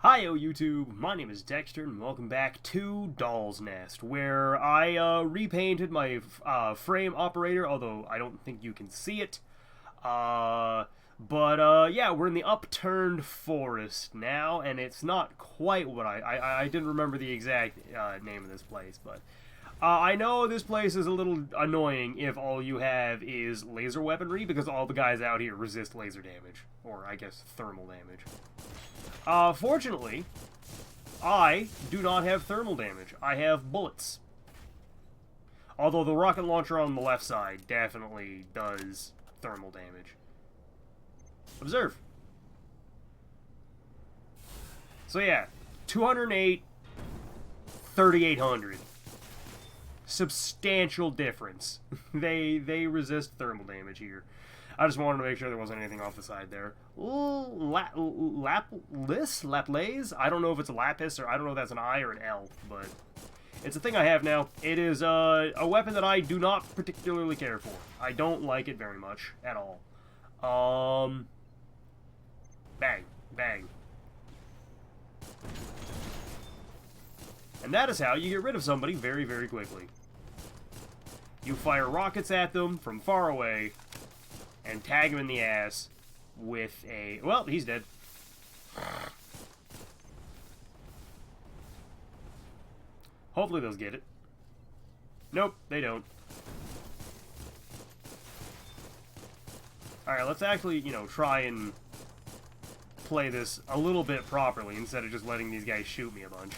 Hi-yo YouTube, my name is Dexter and welcome back to Doll's Nest, where I repainted my frame operator, although I don't think you can see it. Yeah, we're in the upturned forest now, and it's not quite what I didn't remember the exact name of this place, but I know this place is a little annoying if all you have is laser weaponry, because all the guys out here resist laser damage, or I guess thermal damage. Fortunately, I do not have thermal damage. I have bullets. Although the rocket launcher on the left side definitely does thermal damage. Observe. So yeah, 208, 3,800. Substantial difference. They resist thermal damage here. I just wanted to make sure there wasn't anything off the side there. Laplace? I don't know if it's a lapis or I don't know if that's an I or an L, but it's a thing I have now. It is a weapon that I do not particularly care for. I don't like it very much at all. Bang, bang. And that is how you get rid of somebody very, very quickly. You fire rockets at them from far away and tag him in the ass with a... Well, he's dead. Hopefully those get it. Nope, they don't. Alright, let's actually, try and play this a little bit properly instead of just letting these guys shoot me a bunch.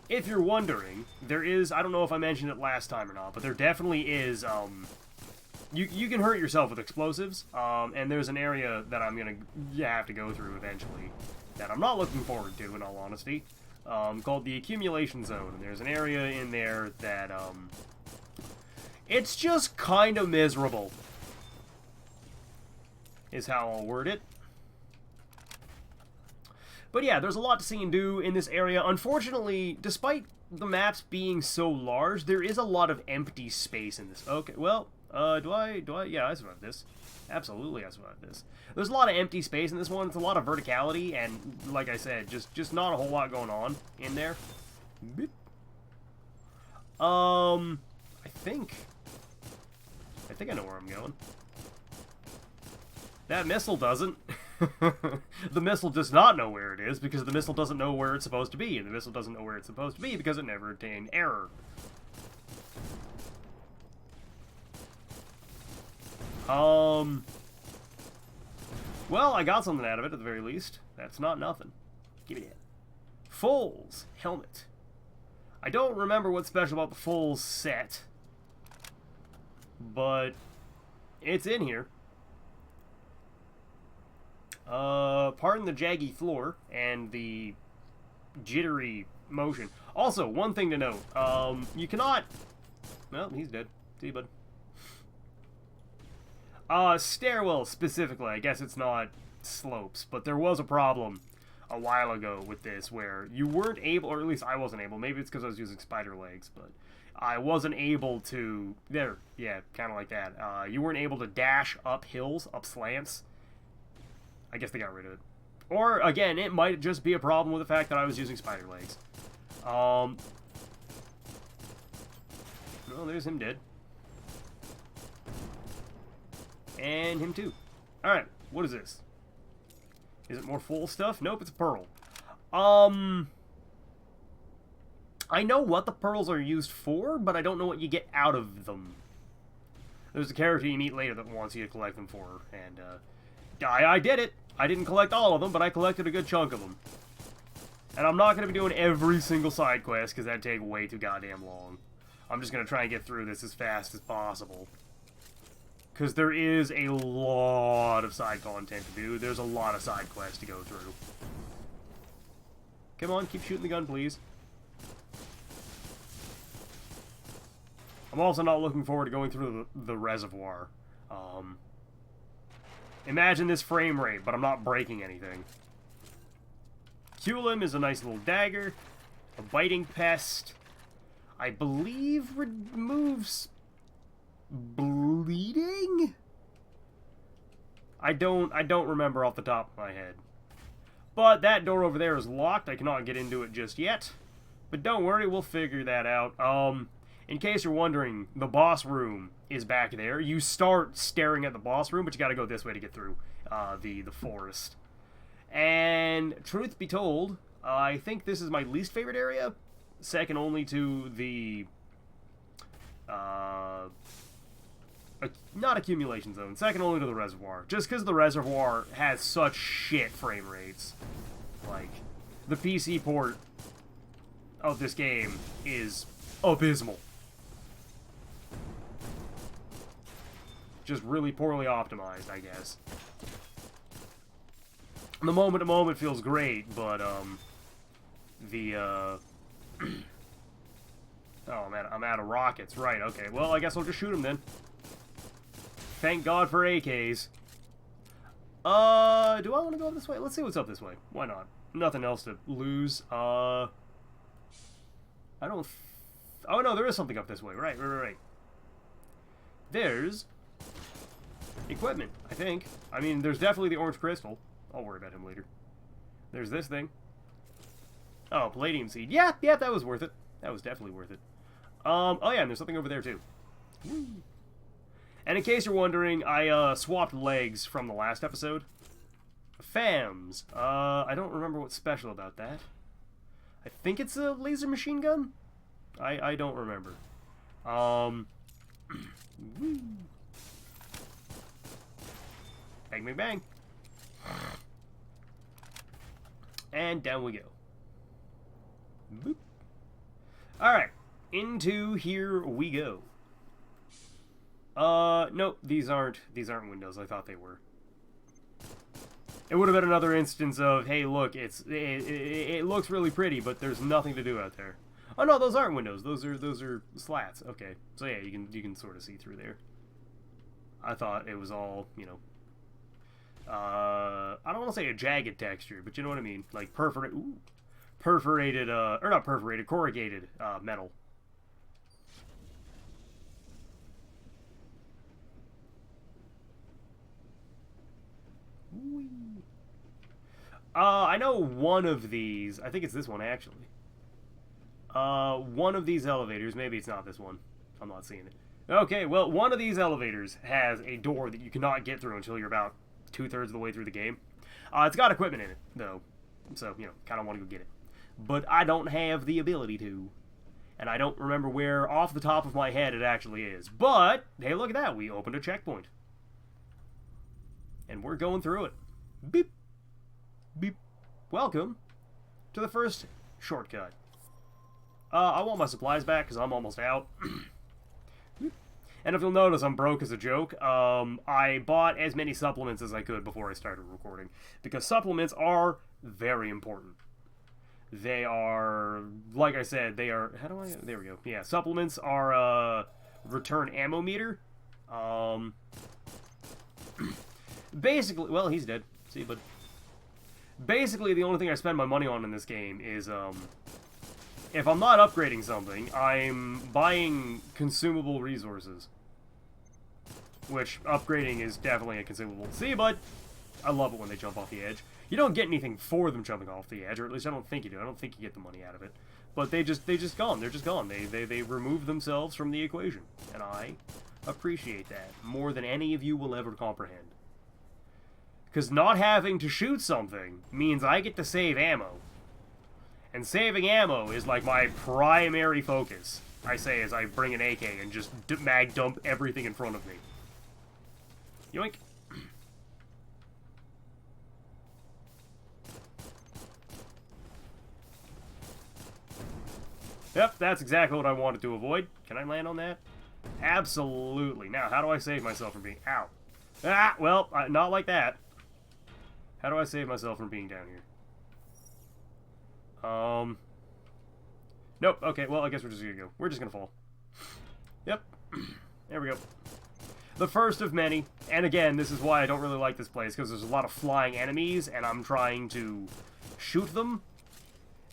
If you're wondering, there is... I don't know if I mentioned it last time or not, but there definitely is, You can hurt yourself with explosives, and there's an area that I'm gonna have to go through eventually that I'm not looking forward to, in all honesty, called the Accumulation Zone. And there's an area in there that, it's just kind of miserable, is how I'll word it. But yeah, there's a lot to see and do in this area. Unfortunately, despite the maps being so large, there is a lot of empty space in this. Okay, well... Yeah, I survived this. Absolutely, I survived this. There's a lot of empty space in this one. It's a lot of verticality, and like I said, just not a whole lot going on in there. Beep. I think I know where I'm going. That missile doesn't. The missile does not know where it is, because the missile doesn't know where it's supposed to be, and the missile doesn't know where it's supposed to be because it never attained error. Well, I got something out of it, at the very least. That's not nothing. Give me that. Foals helmet. I don't remember what's special about the Foals set, but it's in here. Pardon the jaggy floor and the jittery motion. Also, one thing to note, you cannot... Well, he's dead. See you, bud. Stairwell specifically, I guess it's not slopes, but there was a problem a while ago with this where you weren't able, or at least I wasn't able, maybe it's because I was using spider legs, but I wasn't able to, yeah, kind of like that. You weren't able to dash up hills, up slants. I guess they got rid of it. Or, again, it might just be a problem with the fact that I was using spider legs. Well, there's him dead. And him too. Alright, what is this? Is it more full stuff? Nope, it's a pearl. I know what the pearls are used for, but I don't know what you get out of them. There's a character you meet later that wants you to collect them for her, and, I did it! I didn't collect all of them, but I collected a good chunk of them. And I'm not going to be doing every single side quest, because that'd take way too goddamn long. I'm just going to try and get through this as fast as possible. Because there is a lot of side content to do. There's a lot of side quests to go through. Come on, keep shooting the gun, please. I'm also not looking forward to going through the reservoir. Imagine this frame rate, but I'm not breaking anything. Culim is a nice little dagger. A biting pest. I believe removes... bleeding? I don't remember off the top of my head. But that door over there is locked. I cannot get into it just yet. But don't worry, we'll figure that out. In case you're wondering, the boss room is back there. You start staring at the boss room, but you gotta go this way to get through the forest. And truth be told, I think this is my least favorite area. Second only to the... not accumulation zone. Second only to the reservoir. Just because the reservoir has such shit frame rates. Like, the PC port of this game is abysmal. Just really poorly optimized, I guess. The moment-to-moment feels great, but, oh, man, I'm out of rockets. Right, okay. Well, I guess I'll just shoot them then. Thank God for AKs. Do I want to go up this way? Let's see what's up this way. Why not? Nothing else to lose. I don't... Oh, no, there is something up this way. Right. There's equipment, I think. I mean, there's definitely the orange crystal. I'll worry about him later. There's this thing. Oh, palladium seed. Yeah, that was worth it. That was definitely worth it. Oh, yeah, and there's something over there, too. Woo. And in case you're wondering, I swapped legs from the last episode. FAMS. I don't remember what's special about that. I think it's a laser machine gun? I don't remember. Bang, bang, bang. And down we go. Boop. Alright. Into here we go. Nope, these aren't windows. I thought they were. It would have been another instance of, hey, look, it looks really pretty, but there's nothing to do out there. Oh no, those aren't windows. Those are slats. Okay, so yeah, you can sort of see through there. I thought it was all, you know, I don't want to say a jagged texture, but you know what I mean, like perforated, or not perforated, corrugated metal. I know one of these, I think it's this one actually. One of these elevators, maybe it's not this one. I'm not seeing it. Okay, well, one of these elevators has a door that you cannot get through until you're about 2/3 of the way through the game. It's got equipment in it, though. So, you know, kind of want to go get it. But I don't have the ability to. And I don't remember where, off the top of my head, it actually is. But, hey, look at that. We opened a checkpoint. And we're going through it. Beep. Beep. Welcome to the first shortcut. I want my supplies back because I'm almost out. And if you'll notice, I'm broke as a joke. I bought as many supplements as I could before I started recording. Because supplements are very important. They are, like I said, they are... How do I... There we go. Yeah, supplements are return ammo meter. Basically... Well, he's dead. See, but... Basically, the only thing I spend my money on in this game is, if I'm not upgrading something, I'm buying consumable resources. Which, upgrading is definitely a consumable. See, but I love it when they jump off the edge. You don't get anything for them jumping off the edge, or at least I don't think you do. I don't think you get the money out of it. But they just gone. They're just gone. They remove themselves from the equation. And I appreciate that more than any of you will ever comprehend. Because not having to shoot something means I get to save ammo. And saving ammo is like my primary focus, I say, as I bring an AK and just mag dump everything in front of me. Yoink. Yep, that's exactly what I wanted to avoid. Can I land on that? Absolutely. Now, how do I save myself from being... Ow. Ah, well, not like that. How do I save myself from being down here? Nope. Okay, well, I guess we're just gonna go. We're just gonna fall. Yep. There we go. The first of many. And again, this is why I don't really like this place, because there's a lot of flying enemies, and I'm trying to shoot them,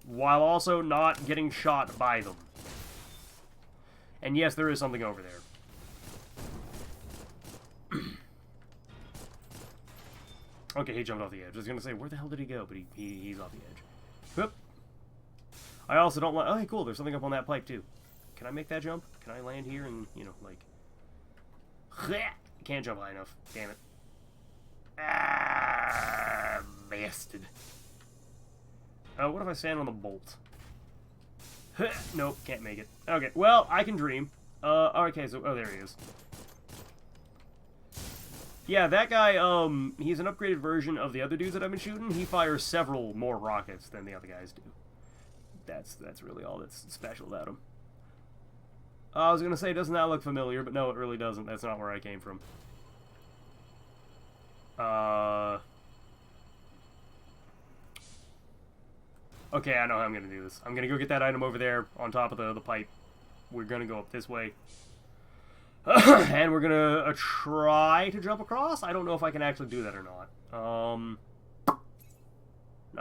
while also not getting shot by them. And yes, there is something over there. Okay, he jumped off the edge. I was going to say, where the hell did he go? But he's off the edge. Whoop. I also don't like... Oh, hey, cool. There's something up on that pipe, too. Can I make that jump? Can I land here and, you know, like... Can't jump high enough. Damn it. Ah, bastard. What if I stand on the bolt? Nope, can't make it. Okay, well, I can dream. Okay, so... Oh, there he is. Yeah, that guy, he's an upgraded version of the other dudes that I've been shooting. He fires several more rockets than the other guys do. That's really all that's special about him. I was gonna say, doesn't that look familiar? But no, it really doesn't. That's not where I came from. Okay, I know how I'm gonna do this. I'm gonna go get that item over there on top of the pipe. We're gonna go up this way. And we're gonna try to jump across. I don't know if I can actually do that or not. Now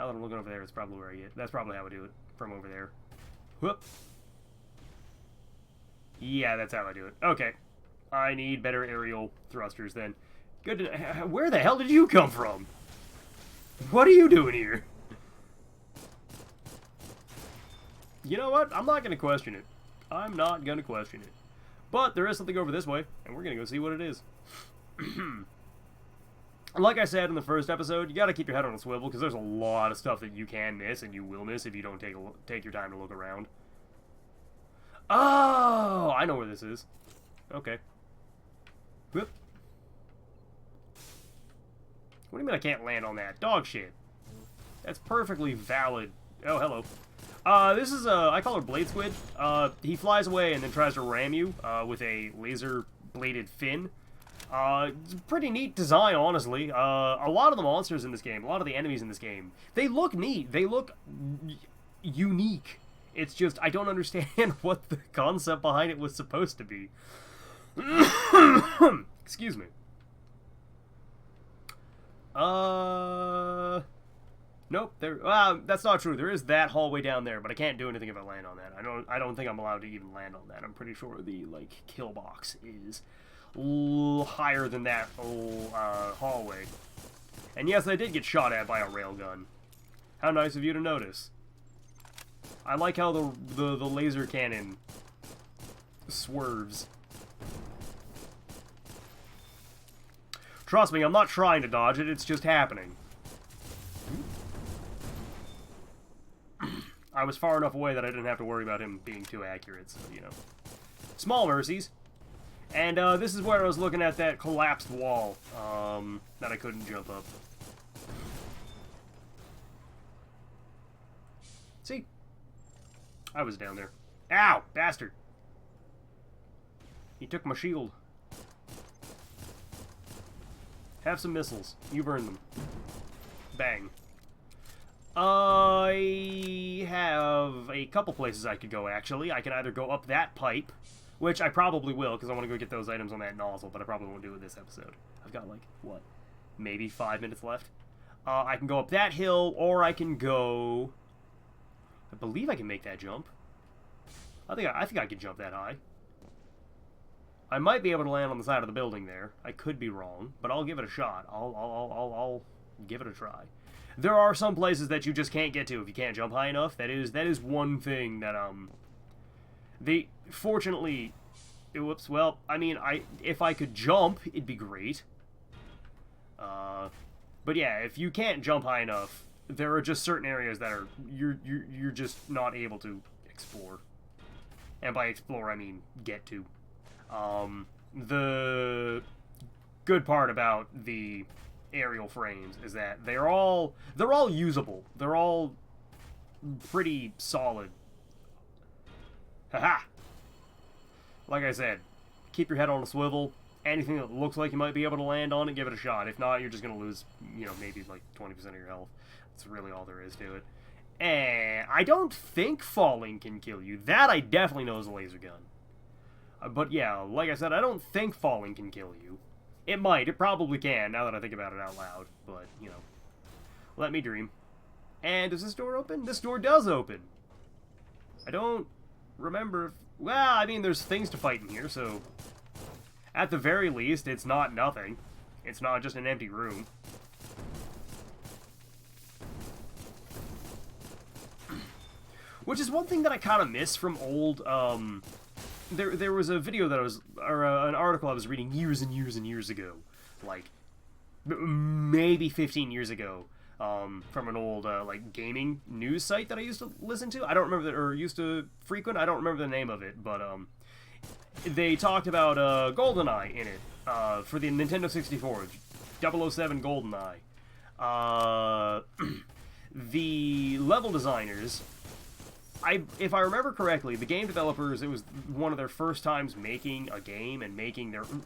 that I'm looking over there, it's probably where I get. That's probably how I do it, from over there. Whoop. Yeah, that's how I do it. Okay. I need better aerial thrusters then. Good to... Where the hell did you come from? What are you doing here? You know what? I'm not gonna question it. I'm not gonna question it. But there is something over this way, and we're going to go see what it is. Like I said in the first episode, you got to keep your head on a swivel, because there's a lot of stuff that you can miss, and you will miss if you don't take your time to look around. Oh, I know where this is. Okay. Whoop. What do you mean I can't land on that? Dog shit. That's perfectly valid. Oh, hello. This is, I call her Blade Squid. He flies away and then tries to ram you, with a laser-bladed fin. It's a pretty neat design, honestly. A lot of the monsters in this game, a lot of the enemies in this game, they look neat. They look unique. It's just, I don't understand what the concept behind it was supposed to be. Excuse me. Nope, that's not true. There is that hallway down there, but I can't do anything if I land on that. I don't think I'm allowed to even land on that. I'm pretty sure the, like, kill box is higher than that hallway. And yes, I did get shot at by a railgun. How nice of you to notice. I like how the laser cannon swerves. Trust me, I'm not trying to dodge it, it's just happening. I was far enough away that I didn't have to worry about him being too accurate, so, you know. Small mercies. And, this is where I was looking at that collapsed wall, that I couldn't jump up. See? I was down there. Ow! Bastard! He took my shield. Have some missiles. You burn them. Bang. I have a couple places I could go, actually. I can either go up that pipe, which I probably will, because I want to go get those items on that nozzle, but I probably won't do it this episode. I've got, like, what? Maybe 5 minutes left? I can go up that hill, or I can go... I believe I can make that jump. I think I can jump that high. I might be able to land on the side of the building there. I could be wrong, but I'll give it a shot. I'll give it a try. There are some places that you just can't get to if you can't jump high enough. That is one thing that fortunately, whoops. Well, I mean, if I could jump, it'd be great. But yeah, if you can't jump high enough, there are just certain areas that are you're just not able to explore. And by explore, I mean get to. The good part about the aerial frames is that they're all usable. They're all pretty solid. Haha! Like I said, keep your head on a swivel. Anything that looks like you might be able to land on it, give it a shot. If not, you're just gonna lose, you know, maybe like 20% of your health. That's really all there is to it. And I don't think falling can kill you. That I definitely know is a laser gun. But yeah, like I said, I don't think falling can kill you. It might. It probably can, now that I think about it out loud. But, you know, let me dream. And does this door open? This door does open. I don't remember if... Well, I mean, there's things to fight in here, so... At the very least, it's not nothing. It's not just an empty room. Which is one thing that I kind of miss from old, there was a video that I was, or an article I was reading years and years and years ago, like, maybe 15 years ago, from an old, like, gaming news site that I used to listen to. I don't remember that, or used to frequent, I don't remember the name of it, but, they talked about, GoldenEye in it, for the Nintendo 64, 007 GoldenEye. The level designers, if I remember correctly, the game developers, it was one of their first times making a game and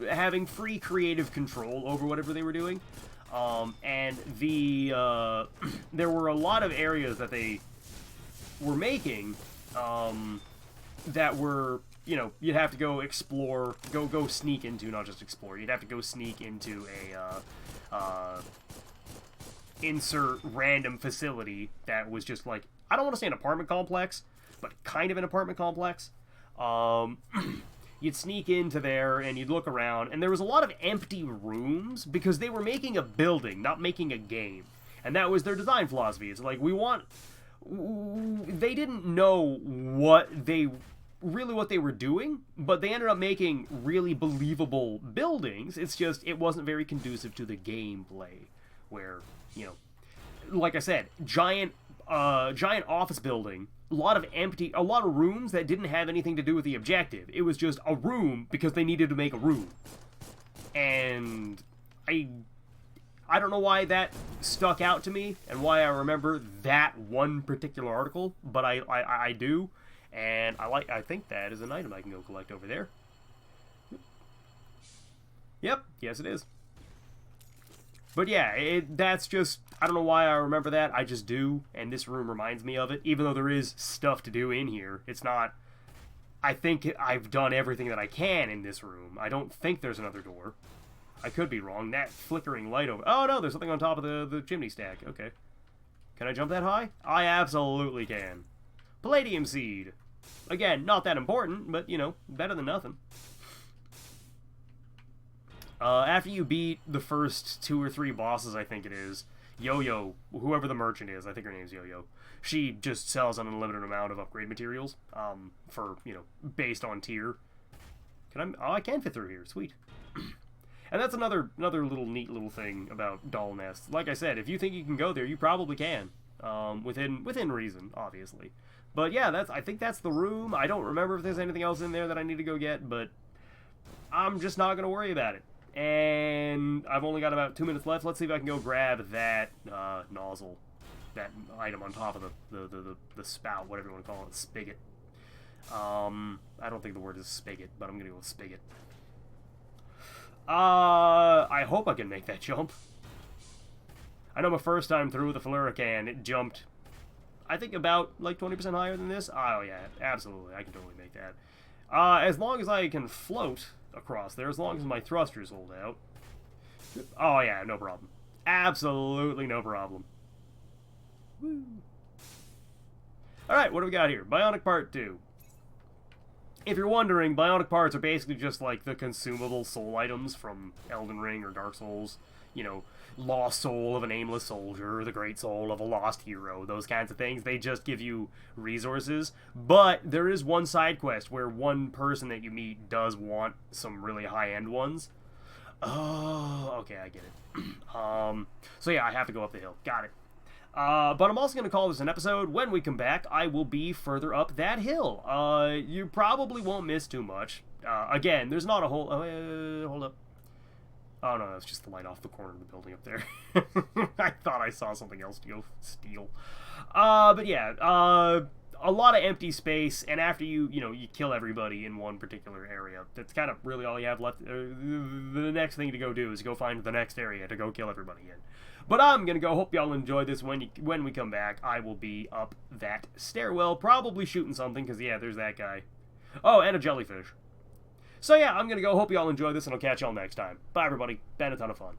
having free creative control over whatever they were doing. And there were a lot of areas that they were making, that were, you know, you'd have to go explore, go sneak into, not just explore, you'd have to go sneak into a, insert random facility that was just like, I don't want to say an apartment complex, but kind of an apartment complex. You'd sneak into there and you'd look around, and there was a lot of empty rooms because they were making a building, not making a game. And that was their design philosophy. It's like, they didn't know what they were doing, but they ended up making really believable buildings. It's just, it wasn't very conducive to the gameplay, where, you know, like I said, giant office building, a lot of rooms that didn't have anything to do with the objective. It was just a room because they needed to make a room. And I don't know why that stuck out to me and why I remember that one particular article, but I do, and I think that is an item I can go collect over there. Yep, yes it is. But yeah, that's just, I don't know why I remember that, I just do, and this room reminds me of it, even though there is stuff to do in here. It's not, I think I've done everything that I can in this room. I don't think there's another door. I could be wrong. That flickering light over, oh no, there's something on top of the chimney stack. Okay. Can I jump that high? I absolutely can. Palladium seed. Again, not that important, but, you know, better than nothing. After you beat the first 2 or 3 bosses, I think it is, Yo-Yo, whoever the merchant is, I think her name's Yo-Yo, she just sells an unlimited amount of upgrade materials, for, you know, based on tier. I can fit through here, sweet. And that's another little neat little thing about Doll Nest. Like I said, if you think you can go there, you probably can, within reason, obviously. But yeah, I think that's the room. I don't remember if there's anything else in there that I need to go get, but I'm just not going to worry about it. And I've only got about 2 minutes left. Let's see if I can go grab that nozzle, that item on top of the spout, whatever you want to call it, spigot. I don't think the word is spigot, but I'm gonna go with spigot. I hope I can make that jump. I know my first time through with the Flurican, it jumped, I think, about like 20% higher than this. Oh yeah, absolutely, I can totally make that. As long as I can float across there, as long as my thrusters hold out. Oh yeah, no problem. Absolutely no problem. Woo. Alright, what do we got here? Bionic Part 2. If you're wondering, Bionic Parts are basically just like the consumable soul items from Elden Ring or Dark Souls. You know, lost soul of an aimless soldier, the great soul of a lost hero, those kinds of things. They just give you resources. But there is one side quest where one person that you meet does want some really high-end ones. Oh, okay, I get it. So yeah, I have to go up the hill. Got it. But I'm also going to call this an episode. When we come back, I will be further up that hill. You probably won't miss too much. Again, there's not a whole... hold up. Oh, no, that's just the light off the corner of the building up there. I thought I saw something else to go steal. But yeah, a lot of empty space, and after you kill everybody in one particular area, that's kind of really all you have left. The next thing to go do is go find the next area to go kill everybody in. But I'm gonna go. Hope y'all enjoy this. When we come back, I will be up that stairwell, probably shooting something, because yeah, there's that guy. Oh, and a jellyfish. So yeah, I'm gonna go. Hope y'all enjoy this, and I'll catch y'all next time. Bye, everybody. Been a ton of fun.